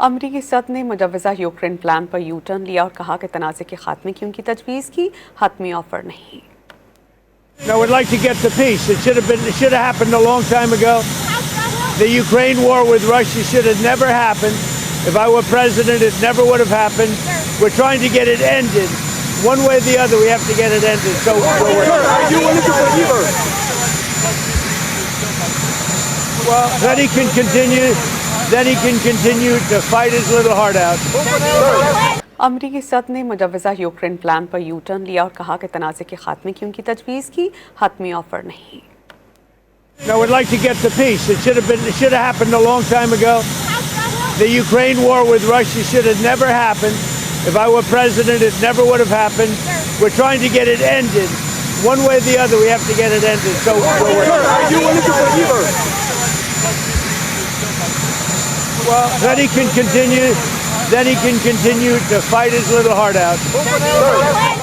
अमरीकी सदर ने मुजवजा यूक्रेन प्लान पर यूटर्न लिया और कहा कि तनाज़े के खात्मे की उनकी तजवीज़ की हतमी ऑफर नहीं। I would like to get to peace. It should have happened a long time ago. The Ukraine war with Russia should have never happened. If I were president, it never would have happened. We're trying to get it ended. One way or the other, we have to get it ended. So we're working. Are you willing to forgive her? Well, then he can continue to fight his little heart out. अमरीकी सदर ने मुजवजा Ukraine plan पर U turn लिया और कहा कि तनाज़े के खात्मे की उनकी तजवीज़ की हतमी ऑफर नहीं। I would like to get to peace. It should have happened a long time ago. The Ukraine war with Russia should have never happened. If I were president, it never would have happened. We're trying to get it ended. One way or the other, we have to get it ended. So we're working. Are you willing to forgive her? Well, then he can continue to fight his little heart out.